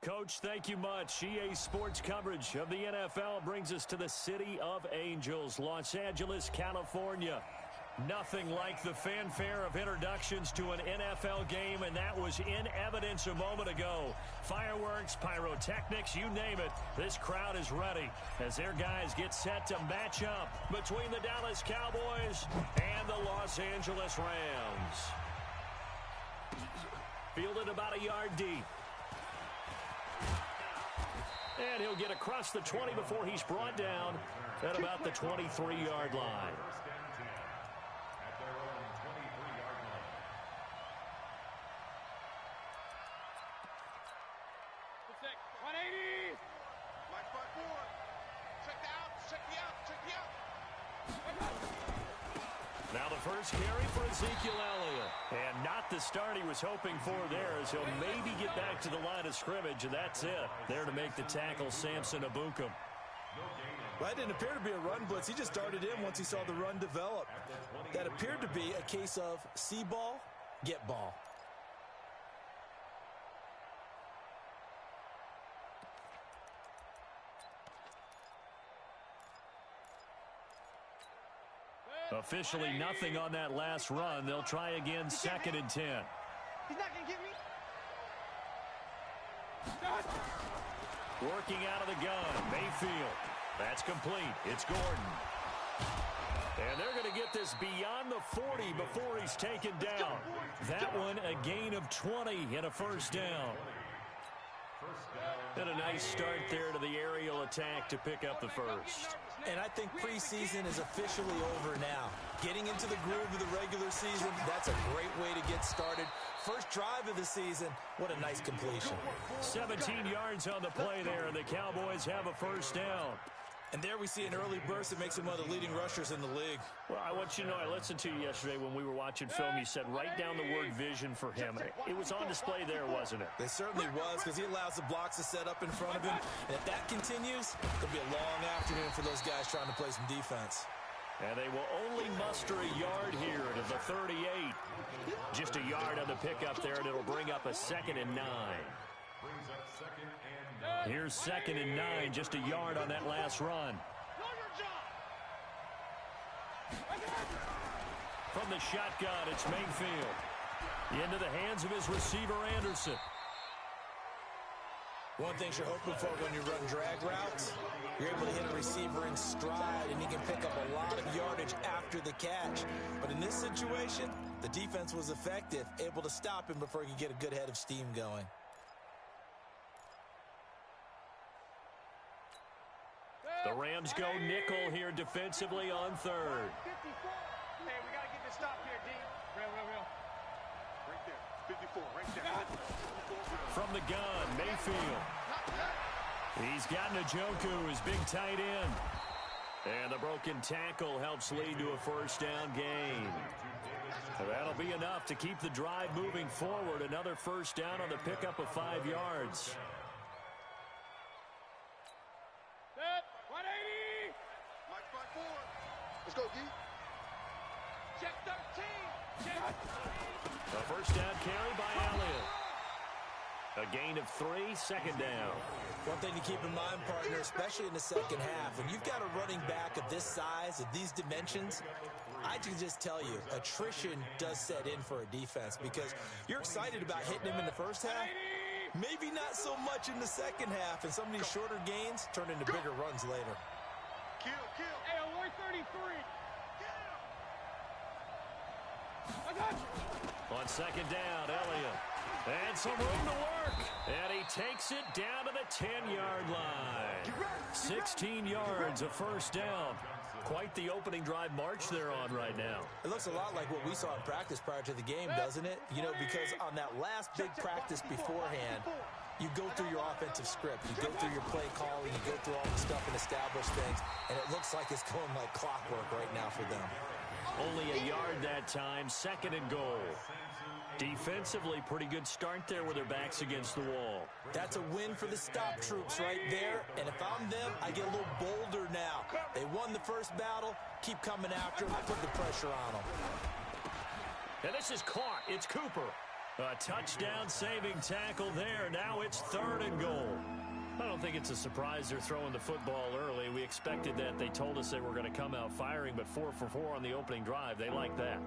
Coach, thank you much. EA Sports coverage of the NFL brings us to the City of Angels, Los Angeles, California. Nothing like the fanfare of introductions to an NFL game, and that was in evidence a moment ago. Fireworks, pyrotechnics, you name it. This crowd is ready as their guys get set to match up between the Dallas Cowboys and the Los Angeles Rams. Fielded about a yard deep. And he'll get across the 20 before he's brought down at about the 23-yard line. Now the first carry for Ezekiel Elliott. And not the start he was hoping for there, as he'll maybe get back to the line of scrimmage, and that's it. There to make the tackle, Samson Ebukam. Well, that didn't appear to be a run blitz. He just darted in once he saw the run develop. That appeared to be a case of see ball, get ball. Officially nothing on that last run. They'll try again, 2nd and 10. He's not going to get me. Working out of the gun, Mayfield. That's complete. It's Gordon. And they're going to get this beyond the 40 before he's taken down. That one a gain of 20 and a first down. And a nice start there to the aerial attack to pick up the first. And I think preseason is officially over now. Getting into the groove of the regular season, that's a great way to get started. First drive of the season, what a nice completion. 17 yards on the play there, and the Cowboys have a first down. And there we see an early burst that makes him one of the leading rushers in the league. Well, I want you to know, I listened to you yesterday when we were watching film. You said write down the word vision for him. It was on display there, wasn't it? It certainly was, because he allows the blocks to set up in front of him. And if that continues, it'll be a long afternoon for those guys trying to play some defense. And they will only muster a yard here to the 38. Just a yard on the pickup there, and it'll bring up a 2nd and 9. Here's 2nd and 9, just a yard on that last run. From the shotgun, it's Mayfield. Into the hands of his receiver, Anderson. One thing you're hoping for when you run drag routes, you're able to hit a receiver in stride, and he can pick up a lot of yardage after the catch. But in this situation, the defense was effective, able to stop him before he could get a good head of steam going. The Rams go nickel here defensively on 3rd. Hey, we got to get this stop here, D. Real. Right there. 54, right there. From the gun, Mayfield. He's got Njoku, his big tight end. And the broken tackle helps lead to a first down gain. That'll be enough to keep the drive moving forward. Another first down on the pickup of 5 yards. Let's go, D. Check 13. Check. A first down carry by Elliott. A gain of 3, 2nd down. One thing to keep in mind, partner, especially in the second half, when you've got a running back of this size, of these dimensions, I can just tell you, attrition does set in for a defense because you're excited about hitting him in the first half, maybe not so much in the second half, and some of these shorter gains turn into bigger runs later. Kill. Hey, alert 33. I got you. On 2nd down, Elliott. And some room to work. And he takes it down to the 10-yard line. 16 yards, a first down. Quite the opening drive march they're on right now. It looks a lot like what we saw in practice prior to the game, doesn't it? You know, because on that last big practice beforehand, you go through your offensive script. You go through your play calling. You go through all the stuff and establish things. And it looks like it's going like clockwork right now for them. Only a yard that time, 2nd and goal. Defensively, pretty good start there with their backs against the wall. That's a win for the stop troops right there. And if I'm them, I get a little bolder now. They won the first battle. Keep coming after them. Put the pressure on them. And this is caught. It's Cooper. A touchdown-saving tackle there. Now it's 3rd and goal. I don't think it's a surprise they're throwing the football early. We expected that. They told us they were going to come out firing, but 4 for 4 on the opening drive. They like that.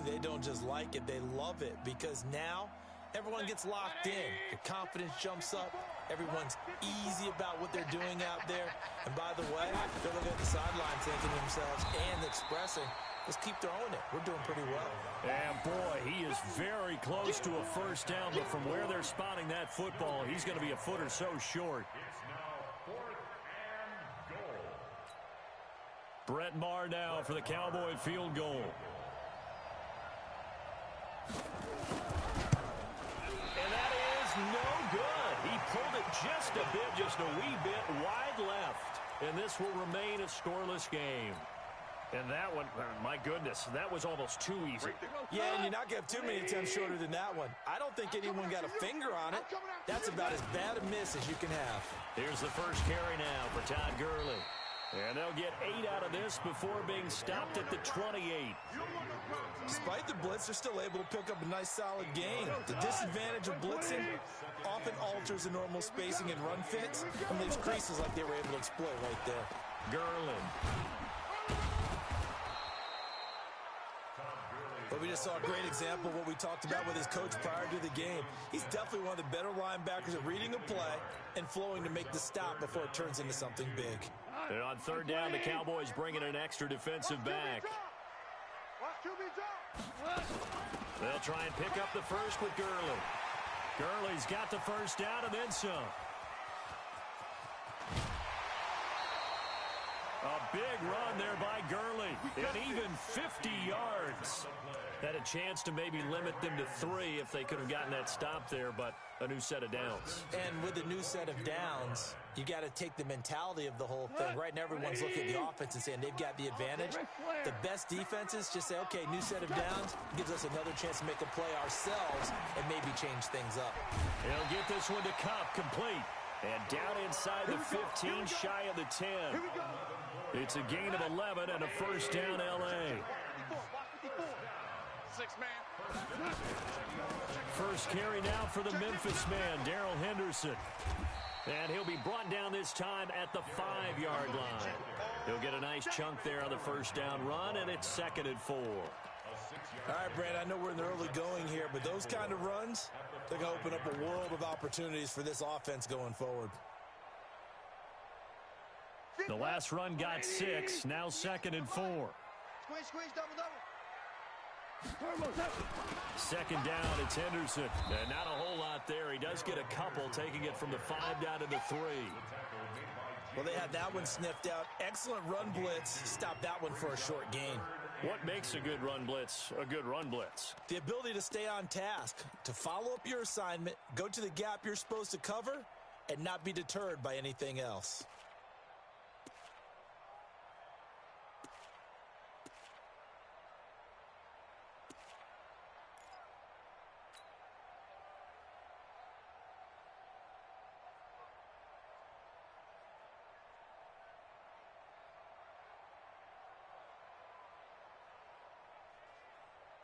They don't just like it, they love it, because now everyone gets locked in. The confidence jumps up. Everyone's easy about what they're doing out there. And by the way, they're looking at the sideline thinking to themselves and expressing, let's keep throwing it. We're doing pretty well. And, boy, he is very close to a first down, but from where they're spotting that football, he's going to be a foot or so short. Brett Maher now for the Cowboy field goal. And that is no good. He pulled it just a bit, just a wee bit wide left. And this will remain a scoreless game. And that one, my goodness, that was almost too easy. Yeah, and you're not going to have too many attempts shorter than that one. I don't think anyone got a finger on it. That's about as bad a miss as you can have. Here's the first carry now for Todd Gurley. And they'll get 8 out of this before being stopped at the 28. Despite the blitz, they're still able to pick up a nice solid gain. The disadvantage of blitzing often alters the normal spacing and run fits and leaves creases like they were able to exploit right there. Gurley. But we just saw a great example of what we talked about with his coach prior to the game. He's definitely one of the better linebackers at reading a play and flowing to make the stop before it turns into something big. And on 3rd down, the Cowboys bring in an extra defensive back. They'll try and pick up the first with Gurley. Gurley's got the first down and then some. A big run there by Gurley, and even 50 yards. Had a chance to maybe limit them to 3 if they could have gotten that stop there, but a new set of downs. And with a new set of downs, you got to take the mentality of the whole thing. Right now, everyone's looking at the offense and saying they've got the advantage. The best defenses just say, okay, new set of downs gives us another chance to make a play ourselves and maybe change things up. They'll get this one to Cup, complete. And down inside the 15, shy of the 10. It's a gain of 11 and a first down, L.A. First carry now for the Memphis man, Darrell Henderson. And he'll be brought down this time at the 5-yard line. He'll get a nice chunk there on the first down run, and it's 2nd and 4. All right, Brad, I know we're in the early going here, but those kind of runs, they're going to open up a world of opportunities for this offense going forward. The last run got 6, now 2nd and 4. Squeeze, double. 2nd down, it's Henderson. And not a whole lot there. He does get a couple, taking it from the 5 down to the 3. Well, they had that one sniffed out. Excellent run blitz. Stopped that one for a short gain. What makes a good run blitz a good run blitz? The ability to stay on task, to follow up your assignment, go to the gap you're supposed to cover, and not be deterred by anything else.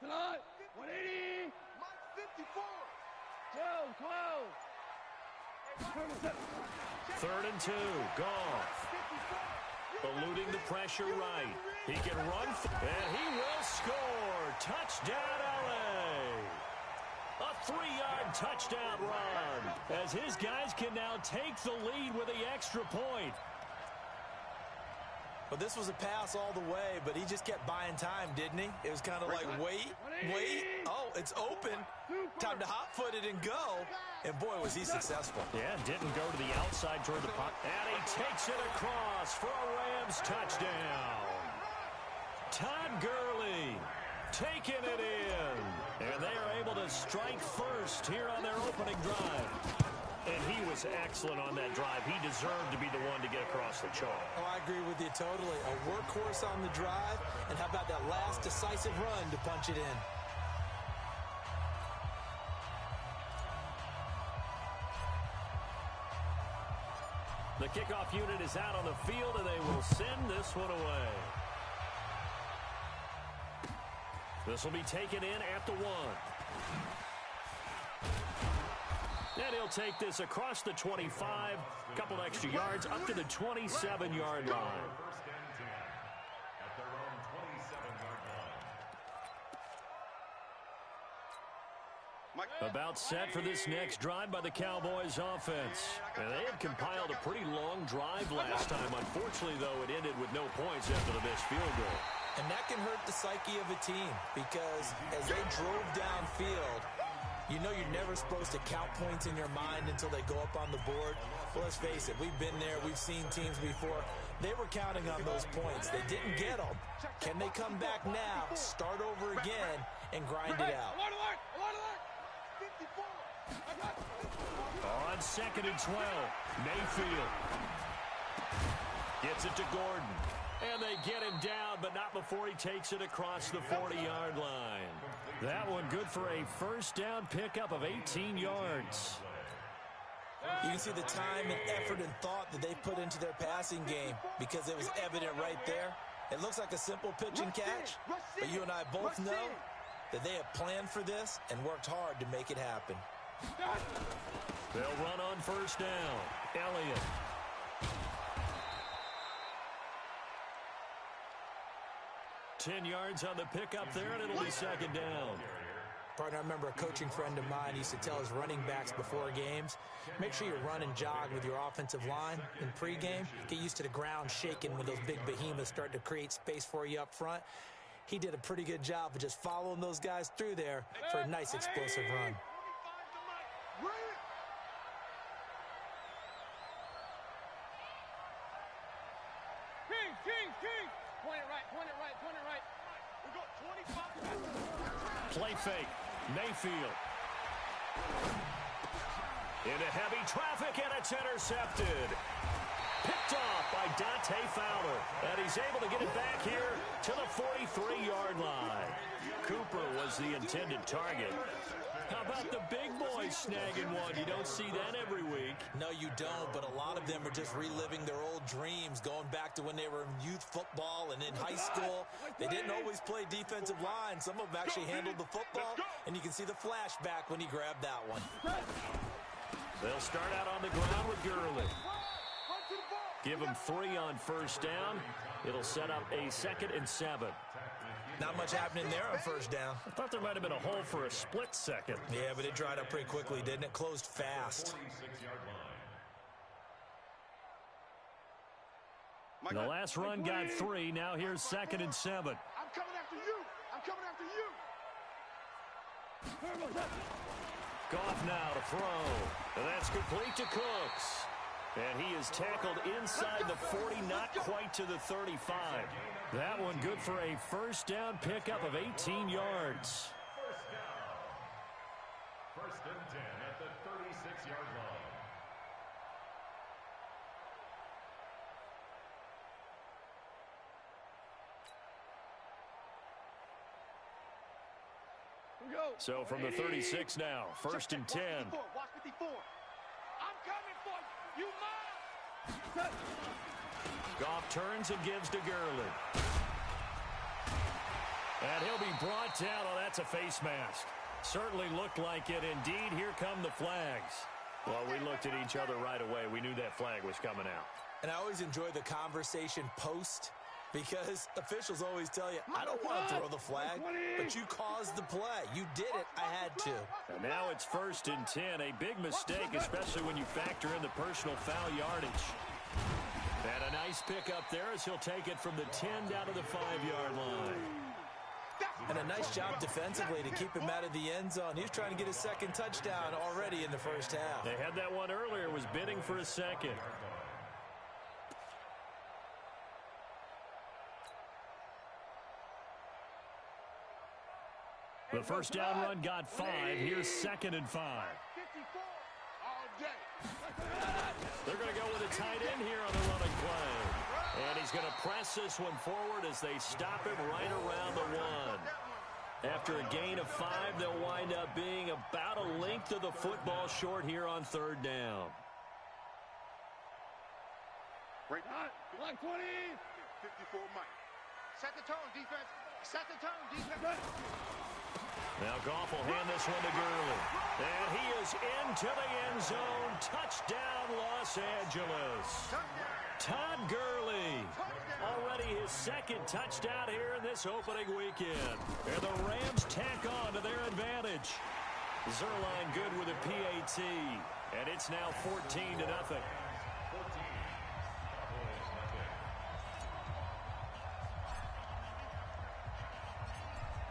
Tonight, 180. Mike 54. 12. 3rd and 2, Goff. Eluding the pressure right. He can run, and he will score. Touchdown, L.A. A 3-yard touchdown run, as his guys can now take the lead with the extra point. But this was a pass all the way, but he just kept buying time, didn't he? It was kind of like, wait. Oh, it's open. Time to hot-foot it and go. And, boy, was he successful. Yeah, didn't go to the outside toward the punt. And he takes it across for a Rams touchdown. Todd Gurley taking it in. And they are able to strike first here on their opening drive. And he was excellent on that drive. He deserved to be the one to get across the chalk. Oh, I agree with you totally. A workhorse on the drive, and how about that last decisive run to punch it in? The kickoff unit is out on the field, and they will send this one away. This will be taken in at the 1. And he'll take this across the 25, a couple extra yards, up to the 27-yard line. About set for this next drive by the Cowboys offense. And they had compiled a pretty long drive last time. Unfortunately, though, it ended with no points after the missed field goal. And that can hurt the psyche of a team because as they drove downfield, you know you're never supposed to count points in your mind until they go up on the board. Well, let's face it, we've been there. We've seen teams before. They were counting on those points. They didn't get them. Can they come back now, start over again, and grind it out? On 2nd and 12, Mayfield gets it to Gordon. And they get him down, but not before he takes it across the 40-yard line. That one good for a first down pickup of 18 yards. You can see the time and effort and thought that they put into their passing game because it was evident right there. It looks like a simple pitch and catch, but you and I both know that they have planned for this and worked hard to make it happen. They'll run on first down. Elliott. Ten yards on the pickup there, and it'll be second down. Partner, I remember a coaching friend of mine used to tell his running backs before games, make sure you run and jog with your offensive line in pregame. Get used to the ground shaking when those big behemoths start to create space for you up front. He did a pretty good job of just following those guys through there for a nice explosive run. Play fake. Mayfield. Into heavy traffic, and it's intercepted. Picked off by Dante Fowler. And he's able to get it back here to the 43-yard line. Cooper was the intended target. How about the big boys snagging one? You don't see that every week. No, you don't, but a lot of them are just reliving their old dreams, going back to when they were in youth football and in high school. They didn't always play defensive line. Some of them actually handled the football, and you can see the flashback when he grabbed that one. They'll start out on the ground with Gurley. Give him 3 on first down. It'll set up a 2nd and 7. Not much happening there on first down. I thought there might have been a hole for a split second. Yeah, but it dried up pretty quickly, didn't it? Closed fast. The last run got 3. Now here's 2nd and 7. I'm coming after you. I'm coming after you. Goff now to throw. And that's complete to Cooks. And he is tackled inside the 40, not quite to the 35. That one good for a first down pickup of 18 yards. First and 10 at the 36-yard line. So from the 36 now, first and 10. Watch 54. I'm coming for you. You mine. Goff turns and gives to Gurley. And he'll be brought down. Oh, that's a face mask. Certainly looked like it. Indeed, here come the flags. Well, we looked at each other right away. We knew that flag was coming out. And I always enjoy the conversation post because officials always tell you, I don't want to throw the flag, but you caused the play. You did it. I had to. And now it's first and 10. A big mistake, especially when you factor in the personal foul yardage. And a nice pick up there as he'll take it from the 10 down to the 5-yard line. And a nice job defensively to keep him out of the end zone. He was trying to get his second touchdown already in the first half. They had that one earlier, was bidding for a second. The first down run got 5. Here's 2nd and 5. They're going to go with a tight end here on the running play. And he's going to press this one forward as they stop him right around the 1. After a gain of 5, they'll wind up being about a length of the football short here on 3rd down. Right on. Line 20. 54 Mike. Set the tone, defense. Set the tone, defense. Now Goff will hand this one to Gurley. And he is into the end zone. Touchdown, Los Angeles. Todd Gurley. Already his second touchdown here in this opening weekend. And the Rams tack on to their advantage. Zerline good with a PAT. And it's now 14-0.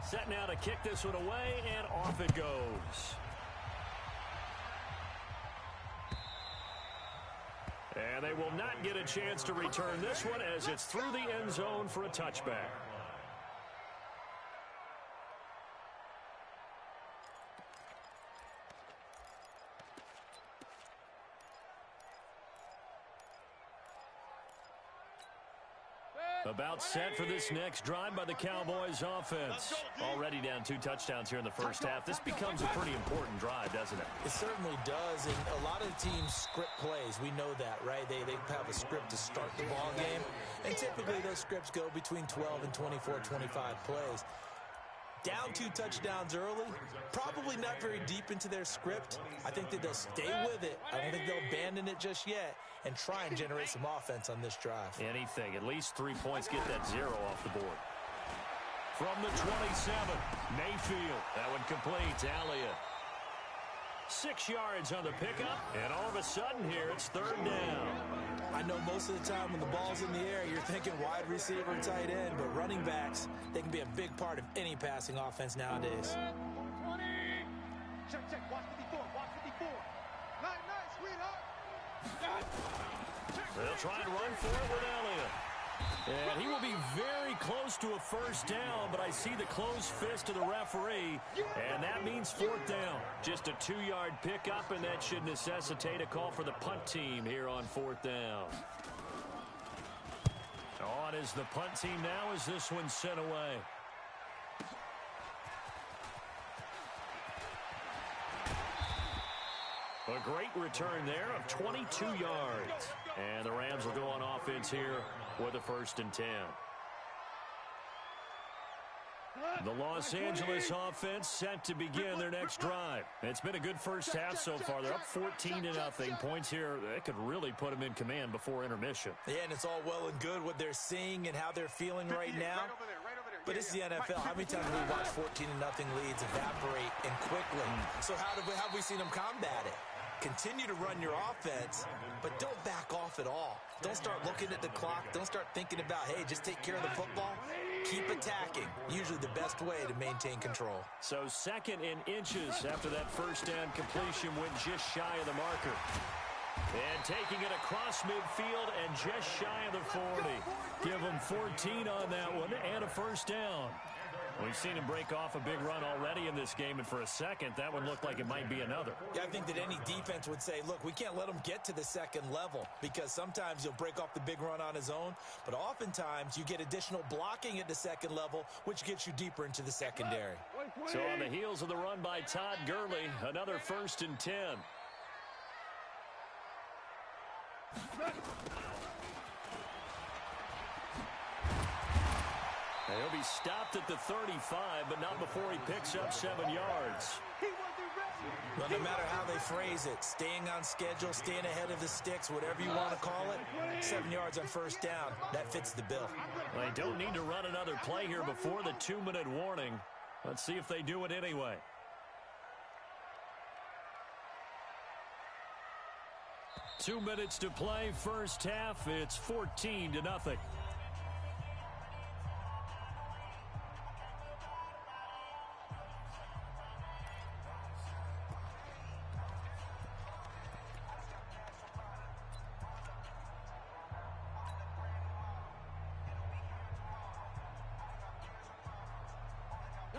Set now to kick this one away, and off it goes. And they will not get a chance to return this one as it's through the end zone for a touchback. About set for this next drive by the Cowboys offense. Already down 2 touchdowns here in the first half. This becomes a pretty important drive, doesn't it? It certainly does, and a lot of teams script plays. We know that, right? They have a script to start the ball game, and typically those scripts go between 12 and 24, 25 plays. Down 2 touchdowns early, probably not very deep into their script. I think that they'll stay with it. I don't think they'll abandon it just yet and try and generate some offense on this drive. Anything, at least 3 points, get that 0 off the board. From the 27, Mayfield. That one completes. Elliott. 6 yards on the pickup, and all of a sudden here it's 3rd down. I know most of the time when the ball's in the air, you're thinking wide receiver, tight end, but running backs, they can be a big part of any passing offense nowadays. 20. Check. Watch 54. Watch 54. Nice, sweetheart. They'll try and run for it with Elliott. And he will be very close to a first down, but I see the closed fist of the referee, and that means 4th down. Just a 2-yard pickup, and that should necessitate a call for the punt team here on 4th down. On is the punt team now as this one's sent away. A great return there of 22 yards. And the Rams will go on offense here with a 1st and 10. The Los Angeles offense set to begin their next drive. It's been a good first half so far. They're up 14-0. Points here, that could really put them in command before intermission. Yeah, and it's all well and good what they're seeing and how they're feeling right now. But it's the NFL. How many times have we watched 14-0 leads evaporate and quickly? So how have we seen them combat it? Continue to run your offense, but don't back off at all. Don't start looking at the clock. Don't start thinking about, hey, just take care of the football. Keep attacking. Usually the best way to maintain control. So 2nd and inches after that first down completion went just shy of the marker. And taking it across midfield and just shy of the 40. Give them 14 on that one and a first down. We've seen him break off a big run already in this game, and for a second, that one looked like it might be another. Yeah, I think that any defense would say, look, we can't let him get to the 2nd level because sometimes he'll break off the big run on his own, but oftentimes you get additional blocking at the 2nd level, which gets you deeper into the secondary. So on the heels of the run by Todd Gurley, another 1st and 10. He'll be stopped at the 35, but not before he picks up 7 yards. Well, no matter how they phrase it, staying on schedule, staying ahead of the sticks, whatever you want to call it, 7 yards on first down, that fits the bill. They don't need to run another play here before the 2-minute warning. Let's see if they do it anyway. Two minutes to play, first half. It's 14-0.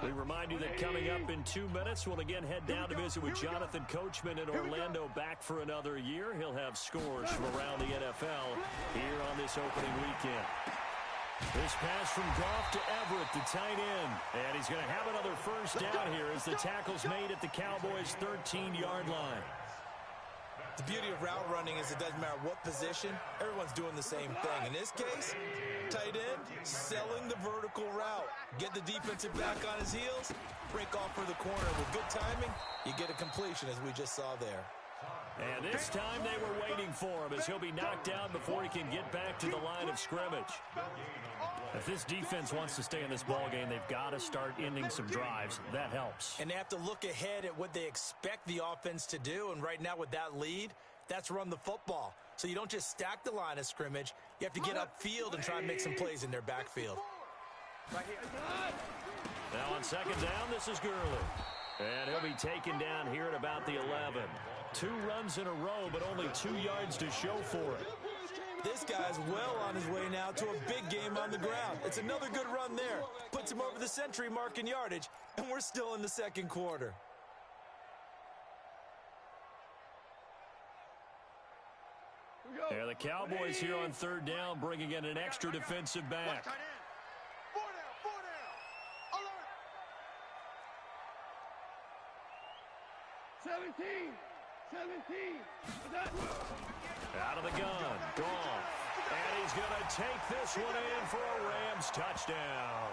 We remind you that coming up in 2 minutes, we'll again head down to visit with Jonathan Coachman in Orlando, back for another year. He'll have scores from around the NFL here on this opening weekend. This pass from Goff to Everett, the tight end. And he's going to have another first down here as the tackle's made at the Cowboys' 13-yard line. The beauty of route running is it doesn't matter what position, everyone's doing the same thing. In this case, tight end, selling the vertical route. Get the defensive back on his heels, break off for the corner. With good timing, you get a completion, as we just saw there. And this time they were waiting for him, as he'll be knocked down before he can get back to the line of scrimmage. If this defense wants to stay in this ballgame, they've got to start ending some drives. That helps. And they have to look ahead at what they expect the offense to do. And right now with that lead, that's run the football. So you don't just stack the line of scrimmage. You have to get upfield and try and make some plays in their backfield. Now on second down, this is Gurley. And he'll be taken down here at about the 11. 2 runs in a row, but only 2 yards to show for it. This guy's well on his way now to a big game on the ground. It's another good run there. Puts him over the century mark in yardage, and we're still in the second quarter. Yeah, the Cowboys here on third down, bringing in an extra defensive back. 4 down. 17. Out of the gun, gone. And he's going to take this one in for a Rams touchdown.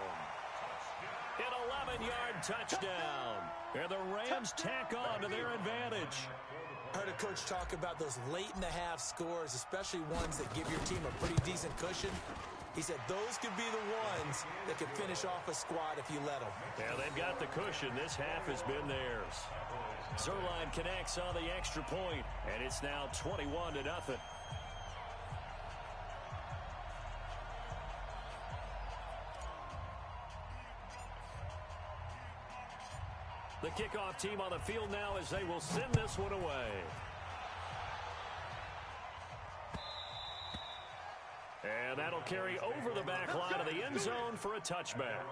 An 11-yard touchdown. And the Rams tack on to their advantage. I heard a coach talk about those late-in-the-half scores, especially ones that give your team a pretty decent cushion. He said those could be the ones that could finish off a squad if you let them. Yeah, they've got the cushion. This half has been theirs. Zerline connects on the extra point, and it's now 21-0. The kickoff team on the field now as they will send this one away. And that'll carry over the back line of the end zone for a touchback.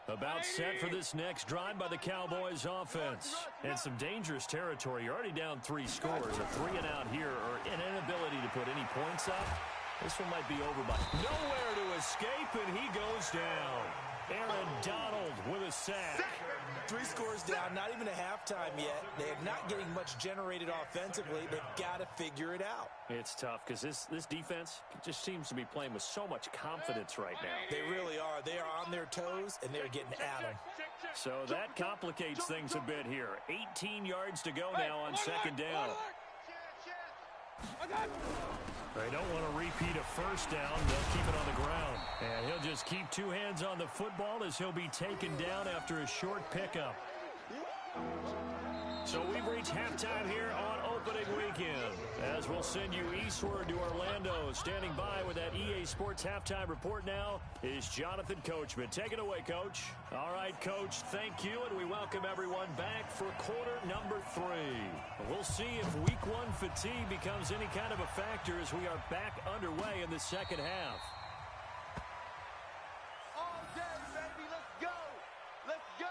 About set for this next drive by the Cowboys offense. And some dangerous territory. You're already down 3 scores. A 3-and-out here or an inability to put any points up. This one might be over by nowhere to escape, and he goes down. Aaron Donald with a sack. 3 scores down, not even a halftime yet. They are not getting much generated offensively. They've got to figure it out. It's tough because this defense just seems to be playing with so much confidence right now. They really are. They are on their toes, and they're getting at them. So that complicates things a bit here. 18 yards to go now on second down. They don't want to repeat a first down. They'll keep it on the ground. And he'll just keep 2 hands on the football as he'll be taken down after a short pickup. So we've reached halftime here on opening weekend. As we'll send you eastward to Orlando. Standing by with that EA Sports halftime report now is Jonathan Coachman. Take it away, Coach. All right, Coach, thank you, and we welcome everyone back for quarter number 3. We'll see if week 1 fatigue becomes any kind of a factor as we are back underway in the second half. All day, baby. Let's go. Let's go.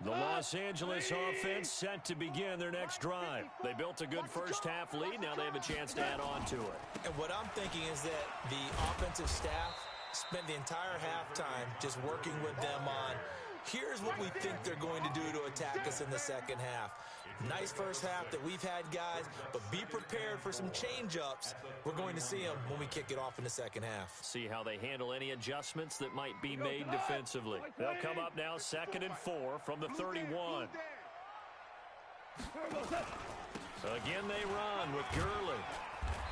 The Los Angeles offense set to begin their next drive. They built a good first half lead. Now they have a chance to add on to it. And what I'm thinking is that the offensive staff spent the entire halftime just working with them on, here's what we think they're going to do to attack us in the second half. Nice first half that we've had, guys, but be prepared for some change-ups. We're going to see them when we kick it off in the second half. See how they handle any adjustments that might be made defensively. They'll come up now 2nd and 4 from the 31. Again, they run with Gurley.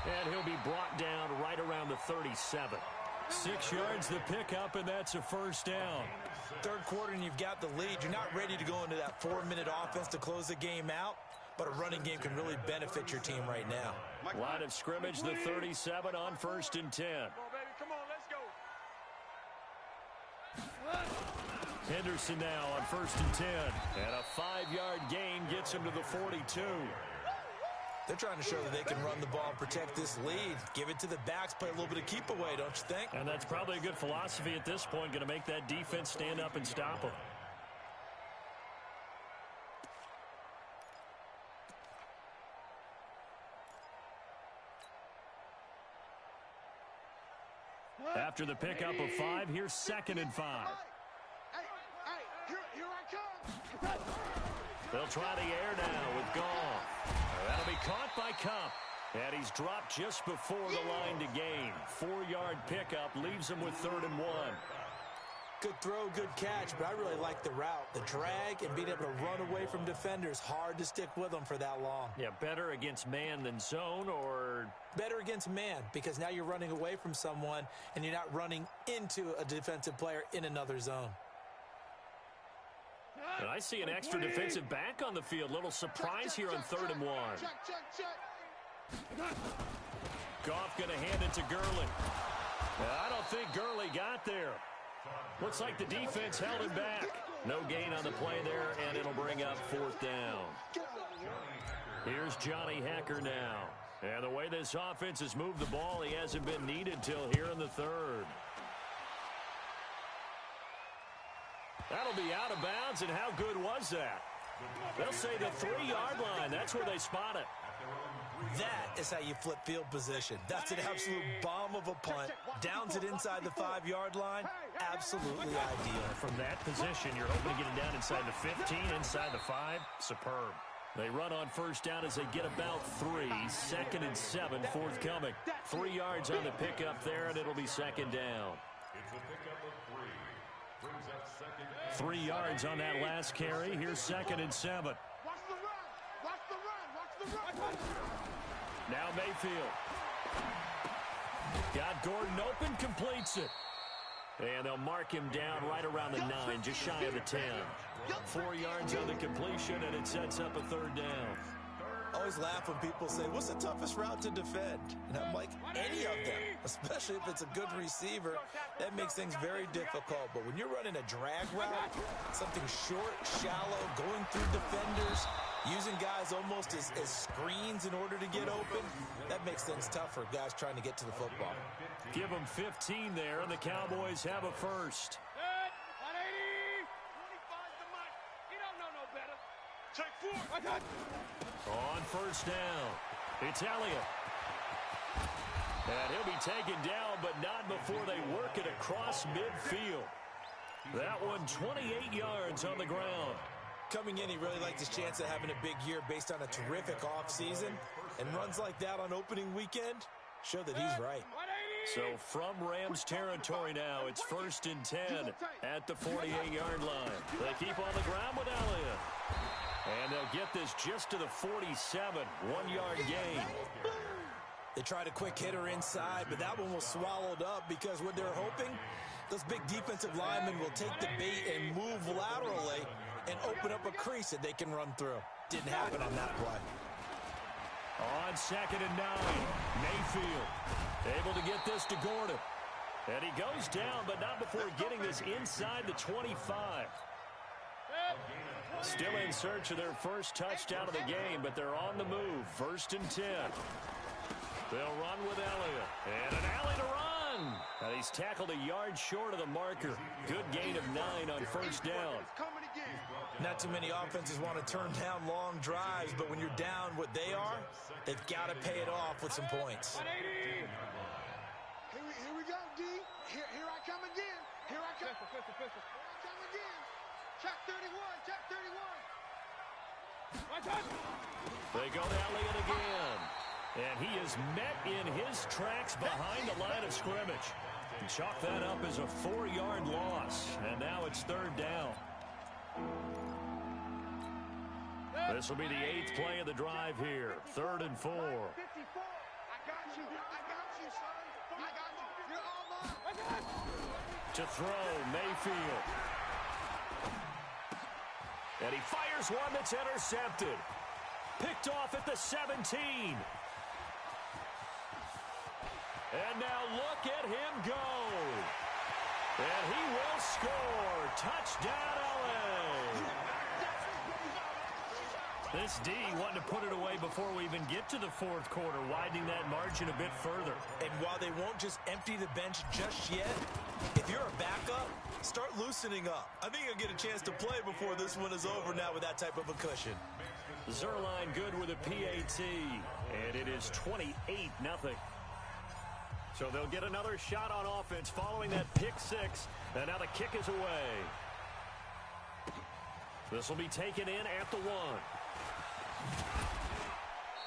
And he'll be brought down right around the 37. 6 yards the pickup, and that's a first down. Third quarter, and you've got the lead. You're not ready to go into that 4-minute offense to close the game out, but a running game can really benefit your team right now. Line of scrimmage, the 37 on 1st and 10. Come on, baby. Come on, let's go. Henderson now on 1st and 10. And a 5-yard gain gets him to the 42. They're trying to show that they can run the ball and protect this lead. Give it to the backs, play a little bit of keep away, don't you think? And that's probably a good philosophy at this point, going to make that defense stand up and stop them. After the pickup of 5, here's 2nd and 5. Here I come. They'll try the air now with Goff. That'll be caught by Cup. And he's dropped just before the line to gain. 4-yard pickup leaves him with 3rd and 1. Good throw, good catch, but I really like the route. The drag and being able to run away from defenders. Hard to stick with them for that long. Yeah, better against man than zone, or better against man, because now you're running away from someone and you're not running into a defensive player in another zone. And I see an extra defensive back on the field. Little surprise here on 3rd and 1. Goff going to hand it to Gurley. I don't think Gurley got there. Looks like the defense held him back. No gain on the play there, and it'll bring up 4th down. Here's Johnny Hecker now. And the way this offense has moved the ball, he hasn't been needed till here in the 3rd. That'll be out of bounds, and how good was that? They'll say the 3-yard line. That's where they spot it. That is how you flip field position. That's an absolute bomb of a punt. Downs it inside the 5-yard line. Absolutely ideal. From that position, you're hoping to get it down inside the 15, inside the 5. Superb. They run on 1st down as they get about 3. 2nd and 7 forthcoming. 3 yards on the pickup there, and it'll be 2nd down. It's a pickup of 3. Brings up 2nd down. 3 yards on that last carry. Here's 2nd and 7. Watch the run. Watch the run. Watch the run. Now Mayfield. Got Gordon open, completes it. And they'll mark him down right around the 9, just shy of the 10. 4 yards on the completion, and it sets up a 3rd down. I always laugh when people say, what's the toughest route to defend? And I'm like, any of them, especially if it's a good receiver. That makes things very difficult. But when you're running a drag route, something short, shallow, going through defenders, using guys almost as screens in order to get open, that makes things tough for guys trying to get to the football. Give them 15 there, and the Cowboys have a 1st. On 1st down, it's Elliott. And he'll be taken down, but not before they work it across midfield. That one 28 yards on the ground. Coming in, he really liked his chance of having a big year based on a terrific offseason. And runs like that on opening weekend show that he's right. So from Rams territory now, it's 1st and 10 at the 48-yard line. They keep on the ground with Elliott. And they'll get this just to the 47, 1-yard gain. They tried a quick hitter inside, but that one was swallowed up because what they're hoping, those big defensive linemen will take the bait and move laterally and open up a crease that they can run through. Didn't happen on that play. On 2nd and 9, Mayfield able to get this to Gordon. And he goes down, but not before getting this inside the 25. Still in search of their first touchdown of the game, but they're on the move. 1st and 10. They'll run with Elliott. And an alley to run. And he's tackled a yard short of the marker. Good gain of 9 on 1st down. Not too many offenses want to turn down long drives, but when you're down what they are, they've got to pay it off with some points. Here we go, D. Here I come again. Here I come. Here I come again. Check 31. Check 31. They go to Elliott again. And he is met in his tracks behind the line of scrimmage. Chalk that up as a 4-yard loss. And now it's 3rd down. This will be the 8th play of the drive here. 3rd and 4. I got you. I got you, son. I got you. You're all mine. To throw, Mayfield. And he fires one that's intercepted. Picked off at the 17. And now look at him go. And he will score. Touchdown, LA. This D wanting to put it away before we even get to the fourth quarter, widening that margin a bit further. And while they won't just empty the bench just yet, if you're a backup, start loosening up. I think you'll get a chance to play before this one is over now with that type of a cushion. Zerline good with a PAT, and it is 28-0. So they'll get another shot on offense following that pick six, and now the kick is away. This will be taken in at the 1.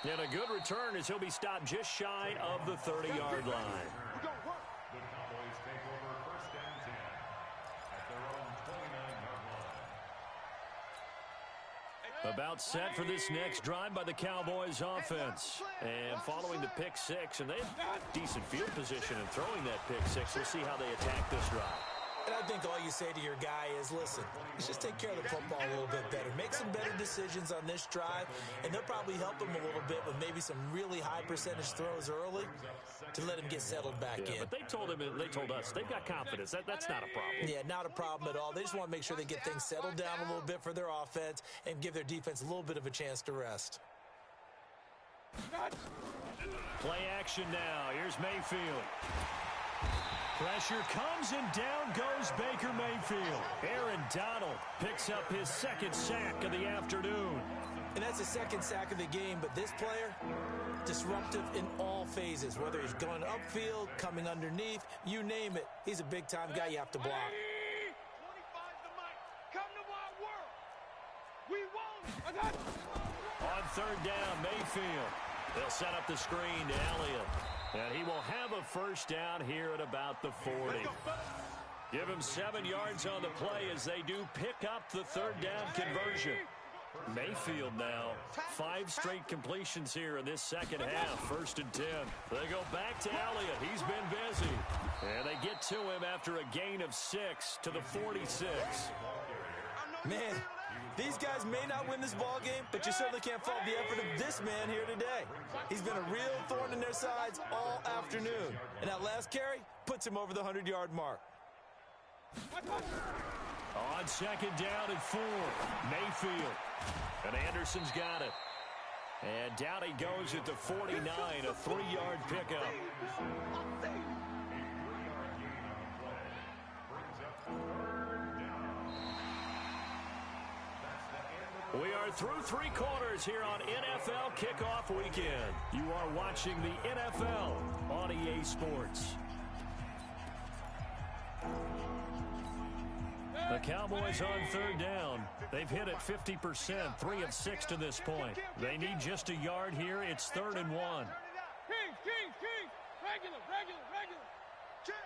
And a good return as he'll be stopped just shy of the 30-yard line. The Cowboys take over first and 10 at their own 29-yard line. About set for this next drive by the Cowboys offense. And following the pick six, and they have decent field position in throwing that pick six. We'll see how they attack this drive. And I think all you say to your guy is, listen, let's just take care of the football a little bit better. Make some better decisions on this drive, and they'll probably help him a little bit with maybe some really high percentage throws early to let him get settled back in. But they told us they've got confidence. That's not a problem. Yeah, not a problem at all. They just want to make sure they get things settled down a little bit for their offense and give their defense a little bit of a chance to rest. Play action now. Here's Mayfield. Pressure comes, and down goes Baker Mayfield. Aaron Donald picks up his second sack of the afternoon. And that's the second sack of the game, but this player, disruptive in all phases, whether he's going upfield, coming underneath, you name it. He's a big-time guy you have to block. 25's the mic. Come to my world. We won't. On third down, Mayfield. They'll set up the screen to Elliott. And he will have a first down here at about the 40. Give him 7 yards on the play as they do pick up the third down conversion. Mayfield now, 5 straight completions here in this second half, 1st and 10. They go back to Elliott. He's been busy. And they get to him after a gain of 6 to the 46. Man, these guys may not win this ball game, but you certainly can't fault the effort of this man here today. He's been a real thorn in their sides all afternoon. And that last carry puts him over the 100-yard mark. On second down and 4, Mayfield. And Anderson's got it. And down he goes at the 49, a 3-yard pickup. We are through 3 quarters here on NFL Kickoff Weekend. You are watching the NFL on EA Sports. The Cowboys on third down. They've hit it 50%, 3 of 6 to this point. They need just a yard here. It's 3rd and 1. King. Regular. Check.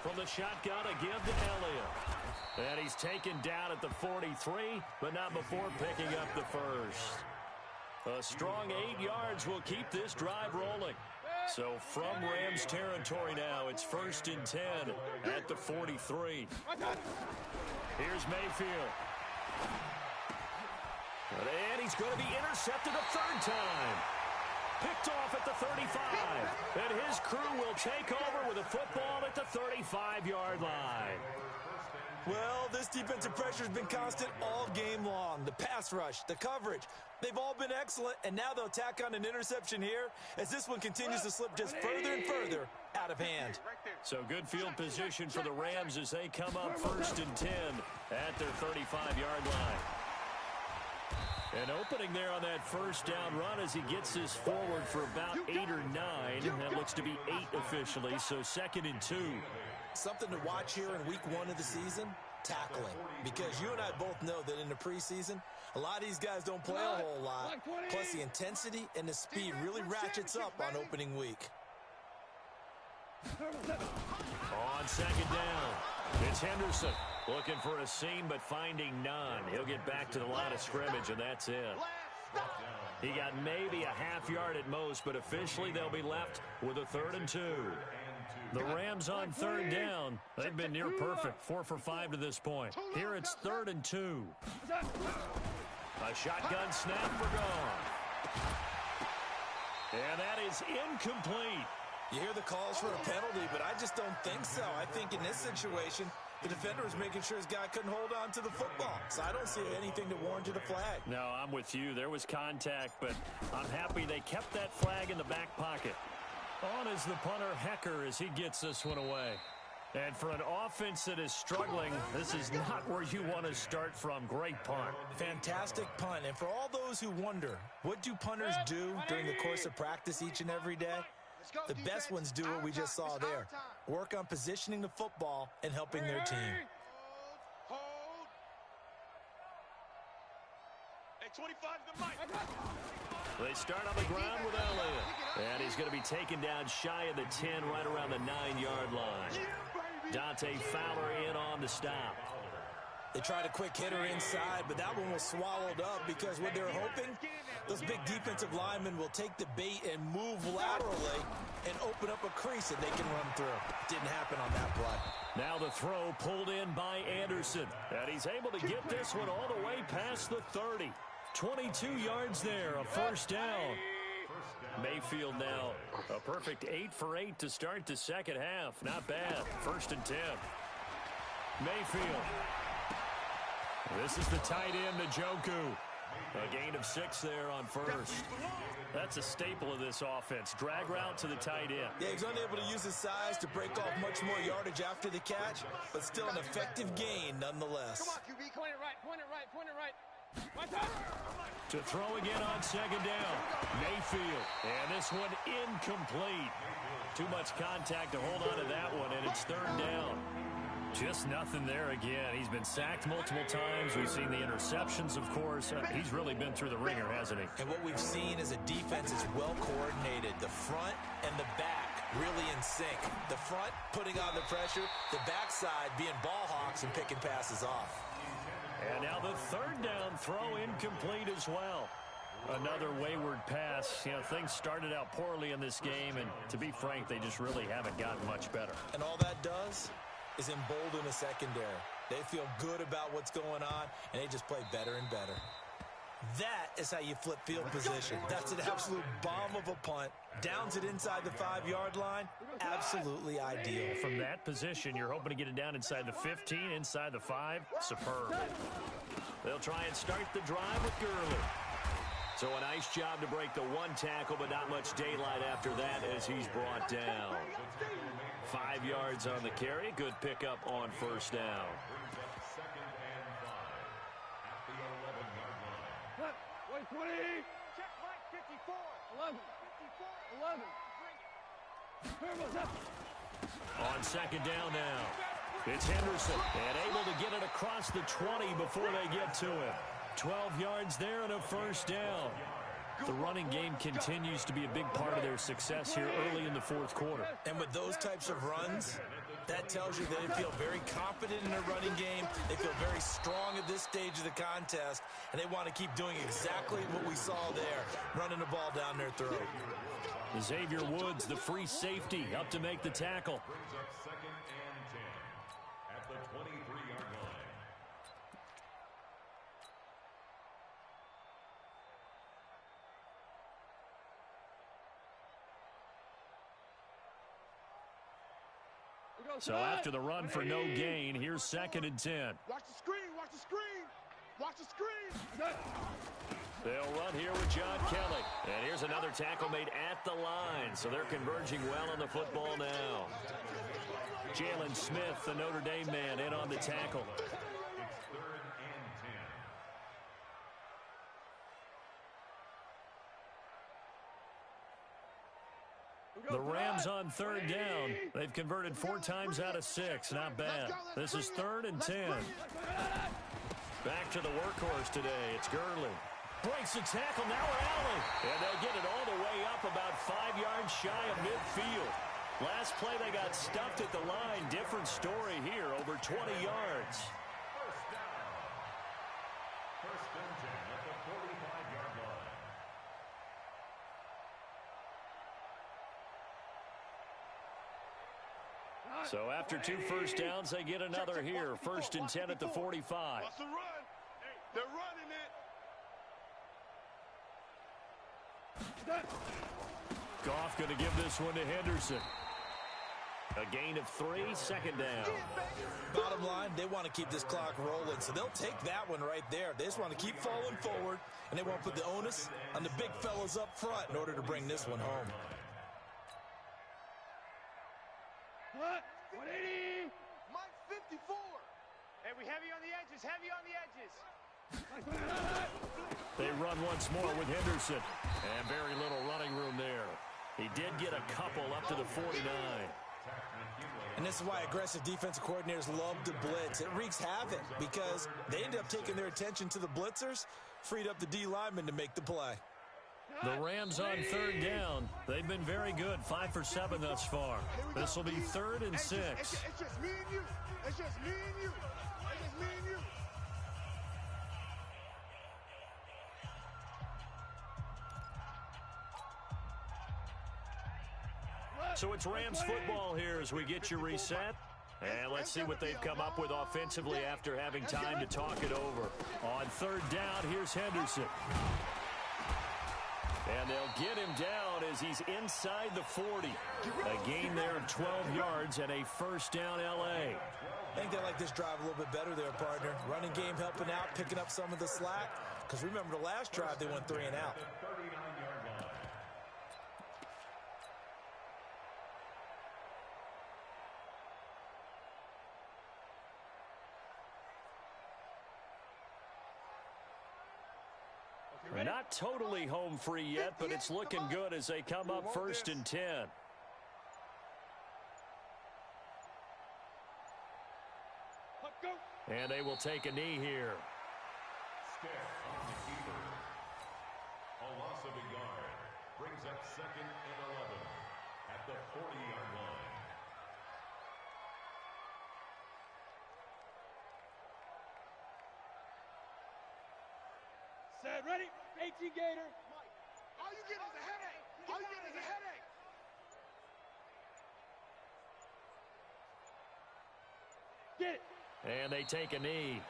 From the shotgun, a give to Elliott. And he's taken down at the 43, but not before picking up the first. A strong 8 yards will keep this drive rolling. So from Rams territory now, it's 1st and 10 at the 43. Here's Mayfield. And he's going to be intercepted a 3rd time. Picked off at the 35. And his crew will take over with a football at the 35-yard line. Well, this defensive pressure has been constant all game long. The pass rush, the coverage, they've all been excellent, and now they'll tack on an interception here as this one continues to slip just further and further out of hand. So good field position for the Rams as they come up 1st and 10 at their 35-yard line. An opening there on that first down run as he gets this forward for about 8 or 9. That looks to be 8 officially, so 2nd and 2. Something to watch here in week 1 of the season, tackling. Because you and I both know that in the preseason, a lot of these guys don't play a whole lot. Plus the intensity and the speed really ratchets up on opening week. On second down, it's Henderson looking for a seam but finding none. He'll get back to the line of scrimmage, and that's it. He got maybe a half yard at most, but officially they'll be left with a 3rd and 2. The Rams on third down. They've been near perfect, 4 for 5 to this point. Here it's 3rd and 2. A shotgun snap for gone. And that is incomplete. You hear the calls for a penalty, but I just don't think so. I think in this situation, The defender was making sure his guy couldn't hold on to the football. So I don't see anything to warrant a flag. No, I'm with you. There was contact, but I'm happy they kept that flag in the back pocket. On is the punter, Hecker, as he gets this one away. And for an offense that is struggling, this is not where you want to start from. Great punt. Fantastic punt. And for all those who wonder, what do punters do during the course of practice each and every day? The best ones do what we just saw there. Work on positioning the football and helping their team. Hold. Hey, 25's the mic. They start on the ground with Elliott. And he's going to be taken down shy of the 10, right around the 9-yard line. Dante Fowler in on the stop. They tried a quick hitter inside, but that one was swallowed up because what they're hoping, those big defensive linemen will take the bait and move laterally and open up a crease that they can run through. Didn't happen on that play. Now the throw pulled in by Anderson. And he's able to get this one all the way past the 30. 22 yards there, a first down. Mayfield now a perfect 8 for 8 to start the second half. Not bad. 1st and 10. Mayfield. This is the tight end, Njoku. A gain of 6 there on first. That's a staple of this offense. Drag route to the tight end. Yeah, he's unable to use his size to break off much more yardage after the catch, but still an effective gain nonetheless. Come on, QB, point it right, point it right, point it right. To throw again on second down. Mayfield. And this one incomplete. Too much contact to hold on to that one, and it's 3rd down. Just nothing there again. He's been sacked multiple times. We've seen the interceptions, of course. He's really been through the ringer, hasn't he? And what we've seen is a defense is well coordinated. The front and the back really in sync. The front putting on the pressure, the backside being ball hawks and picking passes off. And now the 3rd down throw incomplete as well. Another wayward pass. You know, things started out poorly in this game, and to be frank, they just really haven't gotten much better. And all that does is embolden the secondary. They feel good about what's going on, and they just play better and better. That is how you flip field position. That's an absolute bomb of a punt. Downs it inside the 5-yard line. Absolutely ideal. From that position, you're hoping to get it down inside the 15, inside the 5. Superb. They'll try and start the drive with Gurley. So a nice job to break the 1 tackle, but not much daylight after that as he's brought down. 5 yards on the carry. Good pickup on 1st down. Wait, 20. Check Mike, 54. 11. 54. 11. On 2nd down now. It's Henderson. And able to get it across the 20 before they get to him. 12 yards there and a 1st down. The running game continues to be a big part of their success here early in the 4th quarter. And with those types of runs, that tells you that they feel very confident in their running game. They feel very strong at this stage of the contest, and they want to keep doing exactly what we saw there, running the ball down their throat. Xavier Woods, the free safety, up to make the tackle. Brings up 2nd and 10 at the 23-yard line. So after the run for no gain, here's 2nd and 10. Watch the screen, watch the screen. Watch the screen. They'll run here with John Kelly. And here's another tackle made at the line. So they're converging well on the football now. Jalen Smith, the Notre Dame man, in on the tackle. It's 3rd and 10. The Rams on 3rd down. They've converted 4 times out of 6. Not bad. This is 3rd and 10. Back to the workhorse today. It's Gurley. Breaks the tackle. Now Allen. And they'll get it all the way up about 5 yards shy of midfield. Last play they got stuffed at the line. Different story here. Over 20 yards. 1st down. 1st and 10 at the 45-yard line. So after 2 first downs, they get another here. 1st and 10 at the 45. What's the run? They're running it. Goff going to give this one to Henderson. A gain of 3, second down. Bottom line, they want to keep this clock rolling, so they'll take that one right there. They just want to keep falling forward, and they won't put the onus on the big fellas up front in order to bring this one home. What? 180. Mike 54. Hey, we heavy on the edges, heavy on the edges. They run once more with Henderson. And very little running room there. He did get a couple up to the 49. And this is why aggressive defensive coordinators love to blitz. It wreaks havoc because they end up taking their attention to the blitzers, freed up the D linemen to make the play. The Rams on third down. They've been very good, 5 for 7 thus far. This will be 3rd and 6. It's just me and you. It's just me and you. It's just me and you. So it's Rams football here as we get you reset. And let's see what they've come up with offensively after having time to talk it over. On third down, here's Henderson. And they'll get him down as he's inside the 40. A gain there of 12 yards and a first down L.A. I think they like this drive a little bit better there, partner. Running game helping out, picking up some of the slack. Because remember the last drive, they went 3 and out. Not totally home free yet, but it's looking good as they come up 1st and 10. And they will take a knee here. Step on the keeper. A loss of a yard brings up 2nd and 11 at the 40-yard line. Set, ready? 18 Gator. All you get is a headache. All you get is a headache. Get it. And they take a knee.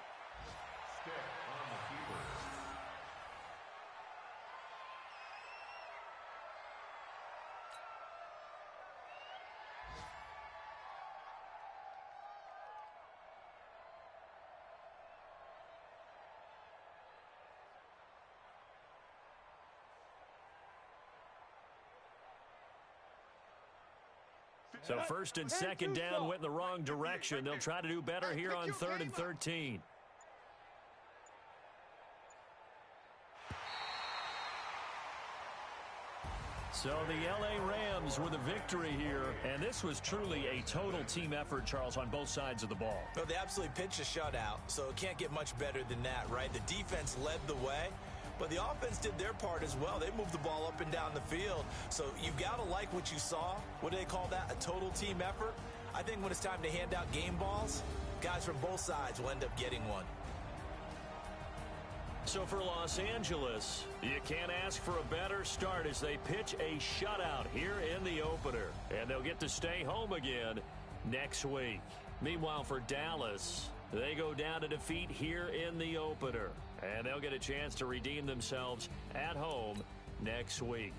Step on the keeper. So 1st and 2nd down went in the wrong direction. They'll try to do better here on 3rd and 13. So the L.A. Rams with a victory here. And this was truly a total team effort, Charles, on both sides of the ball. Well, they absolutely pitched a shutout, so it can't get much better than that, right? The defense led the way, but the offense did their part as well. They moved the ball up and down the field. So you've got to like what you saw. What do they call that? A total team effort? I think when it's time to hand out game balls, guys from both sides will end up getting one. So for Los Angeles, you can't ask for a better start as they pitch a shutout here in the opener. And they'll get to stay home again next week. Meanwhile, for Dallas, they go down to defeat here in the opener. And they'll get a chance to redeem themselves at home next week.